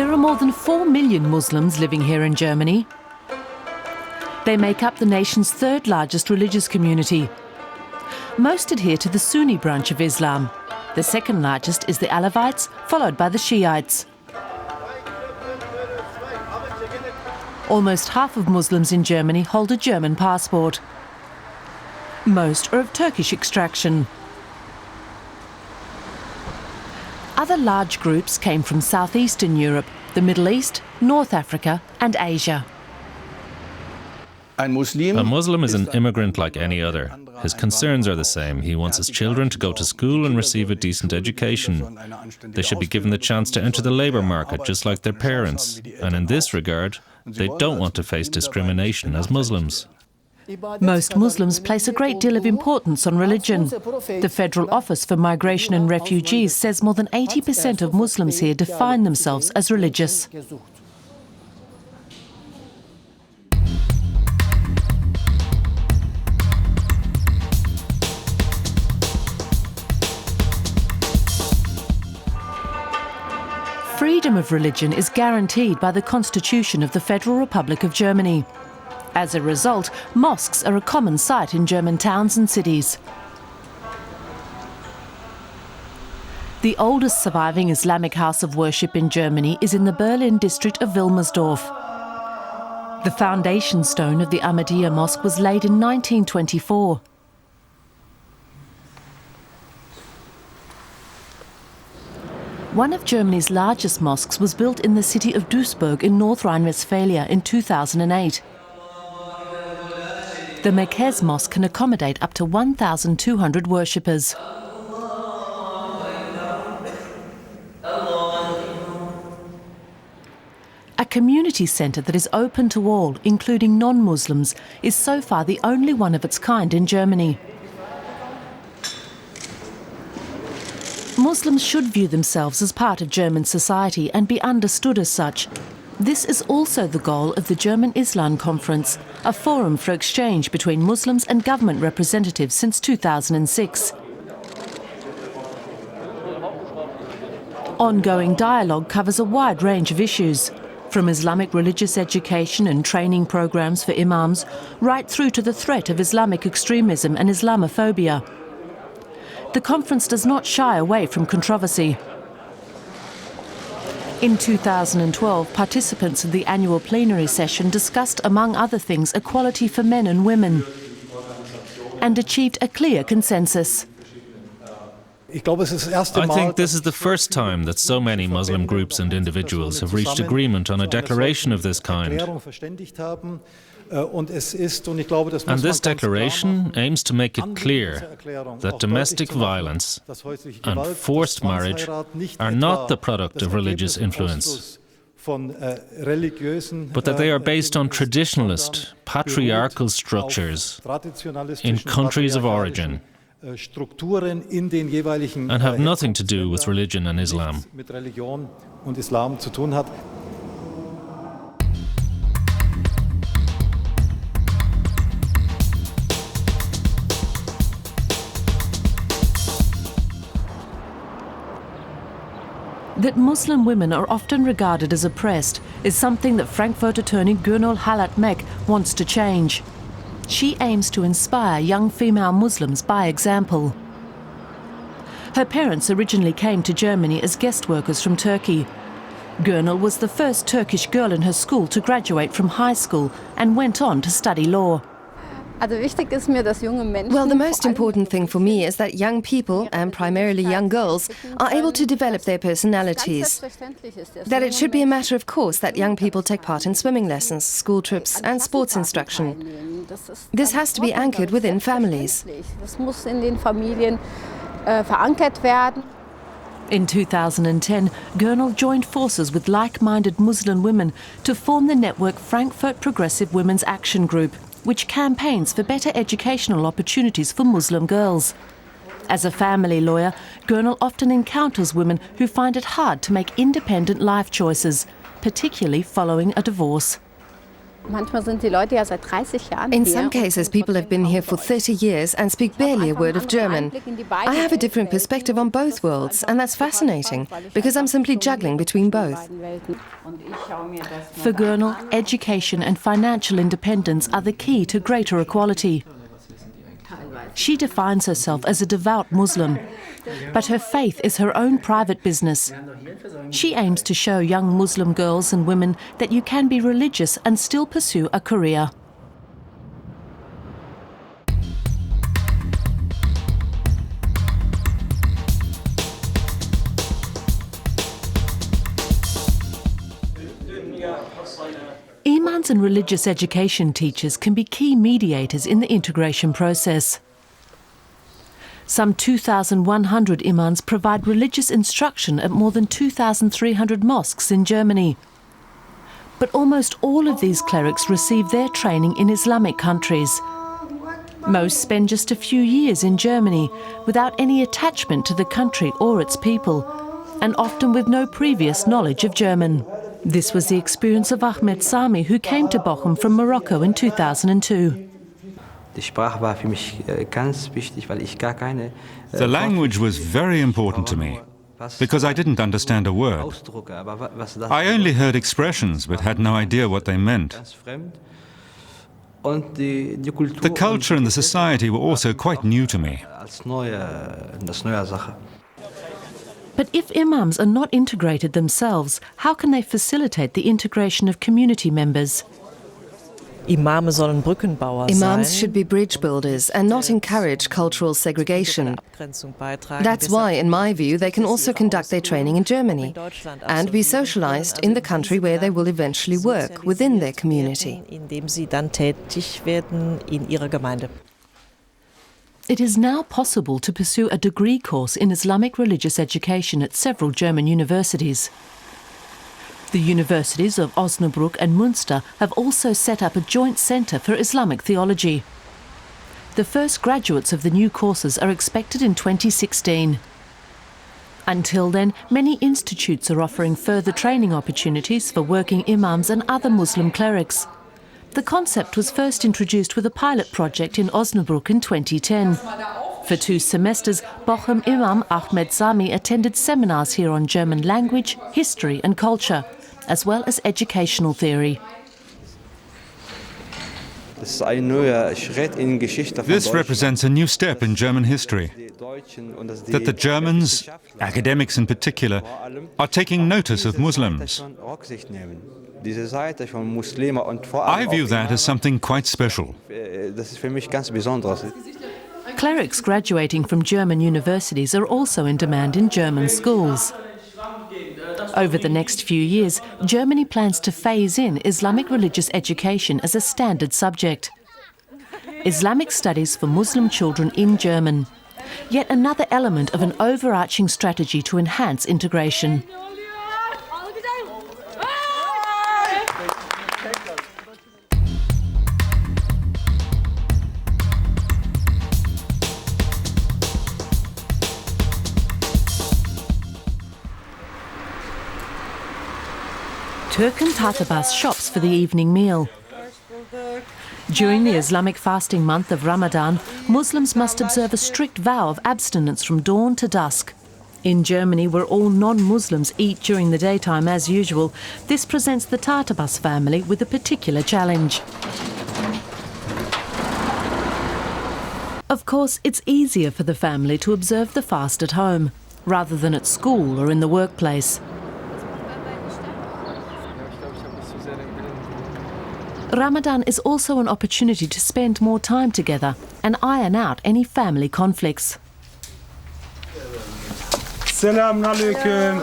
There are more than 4 million Muslims living here in Germany. They make up the nation's third largest religious community. Most adhere to the Sunni branch of Islam. The second largest is the Alawites, followed by the Shiites. Almost half of Muslims in Germany hold a German passport. Most are of Turkish extraction. Other large groups came from southeastern Europe, the Middle East, North Africa and Asia. A Muslim is an immigrant like any other. His concerns are the same. He wants his children to go to school and receive a decent education. They should be given the chance to enter the labour market just like their parents. And in this regard, they don't want to face discrimination as Muslims. Most Muslims place a great deal of importance on religion. The Federal Office for Migration and Refugees says more than 80% of Muslims here define themselves as religious. Freedom of religion is guaranteed by the Constitution of the Federal Republic of Germany. As a result, mosques are a common sight in German towns and cities. The oldest surviving Islamic house of worship in Germany is in the Berlin district of Wilmersdorf. The foundation stone of the Ahmadiyya Mosque was laid in 1924. One of Germany's largest mosques was built in the city of Duisburg in North Rhine-Westphalia in 2008. The Mekhes Mosque can accommodate up to 1,200 worshippers. A community centre that is open to all, including non-Muslims, is so far the only one of its kind in Germany. Muslims should view themselves as part of German society and be understood as such. This is also the goal of the German Islam Conference, a forum for exchange between Muslims and government representatives since 2006. Ongoing dialogue covers a wide range of issues, from Islamic religious education and training programs for Imams, right through to the threat of Islamic extremism and Islamophobia. The conference does not shy away from controversy. In 2012, participants of the annual plenary session discussed, among other things, equality for men and women, and achieved a clear consensus. I think this is the first time that so many Muslim groups and individuals have reached agreement on a declaration of this kind. And this declaration aims to make it clear that domestic violence and forced marriage are not the product of religious influence, but that they are based on traditionalist, patriarchal structures in countries of origin and have nothing to do with religion and Islam. That Muslim women are often regarded as oppressed is something that Frankfurt attorney Gülnur Halat-Mek wants to change. She aims to inspire young female Muslims by example. Her parents originally came to Germany as guest workers from Turkey. Gülnur was the first Turkish girl in her school to graduate from high school and went on to study law. Well, the most important thing for me is that young people, and primarily young girls, are able to develop their personalities. That it should be a matter of course that young people take part in swimming lessons, school trips and sports instruction. This has to be anchored within families. In 2010, Gülnur joined forces with like-minded Muslim women to form the network Frankfurt Progressive Women's Action Group, which campaigns for better educational opportunities for Muslim girls. As a family lawyer, Gülnur often encounters women who find it hard to make independent life choices, particularly following a divorce. In some cases, people have been here for 30 years and speak barely a word of German. I have a different perspective on both worlds, and that's fascinating, because I'm simply juggling between both. For Gürnel, education and financial independence are the key to greater equality. She defines herself as a devout Muslim, but her faith is her own private business. She aims to show young Muslim girls and women that you can be religious and still pursue a career. Imams and religious education teachers can be key mediators in the integration process. Some 2,100 imams provide religious instruction at more than 2,300 mosques in Germany. But almost all of these clerics receive their training in Islamic countries. Most spend just a few years in Germany without any attachment to the country or its people, and often with no previous knowledge of German. This was the experience of Ahmed Sami, who came to Bochum from Morocco in 2002. The language was very important to me, because I didn't understand a word. I only heard expressions, but had no idea what they meant. The culture and the society were also quite new to me. But if imams are not integrated themselves, how can they facilitate the integration of community members? Imams should be bridge builders and not encourage cultural segregation. That's why, in my view, they can also conduct their training in Germany and be socialized in the country where they will eventually work, within their community. It is now possible to pursue a degree course in Islamic religious education at several German universities. The universities of Osnabrück and Münster have also set up a joint centre for Islamic theology. The first graduates of the new courses are expected in 2016. Until then, many institutes are offering further training opportunities for working imams and other Muslim clerics. The concept was first introduced with a pilot project in Osnabrück in 2010. For 2 semesters, Bochum Imam Ahmed Sami attended seminars here on German language, history and culture, as well as educational theory. This represents a new step in German history, that the Germans, academics in particular, are taking notice of Muslims. I view that as something quite special. Clerics graduating from German universities are also in demand in German schools. Over the next few years, Germany plans to phase in Islamic religious education as a standard subject. Islamic studies for Muslim children in German. Yet another element of an overarching strategy to enhance integration. Türken Tatabas shops for the evening meal. During the Islamic fasting month of Ramadan, Muslims must observe a strict vow of abstinence from dawn to dusk. In Germany, where all non-Muslims eat during the daytime as usual, this presents the Tatabas family with a particular challenge. Of course, it's easier for the family to observe the fast at home, rather than at school or in the workplace. Ramadan is also an opportunity to spend more time together and iron out any family conflicts. Selamun aleyküm.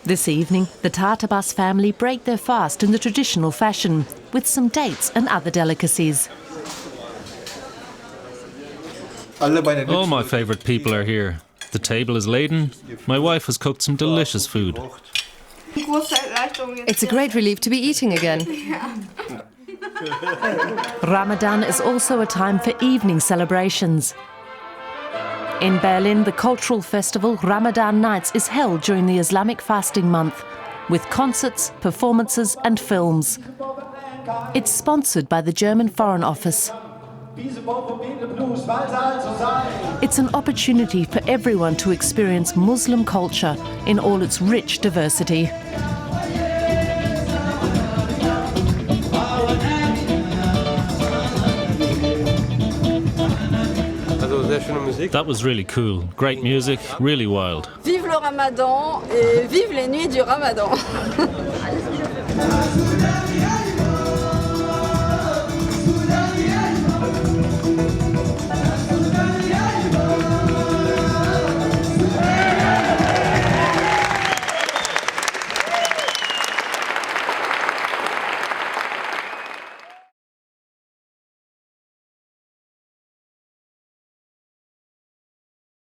This evening, the Tatabas family break their fast in the traditional fashion, with some dates and other delicacies. All my favourite people are here. The table is laden. My wife has cooked some delicious food. It's a great relief to be eating again. Ramadan is also a time for evening celebrations. In Berlin, the cultural festival Ramadan Nights is held during the Islamic fasting month, with concerts, performances and films. It's sponsored by the German Foreign Office. It's an opportunity for everyone to experience Muslim culture in all its rich diversity. That was really cool. Great music, really wild. Vive le Ramadan et vive les nuits du Ramadan.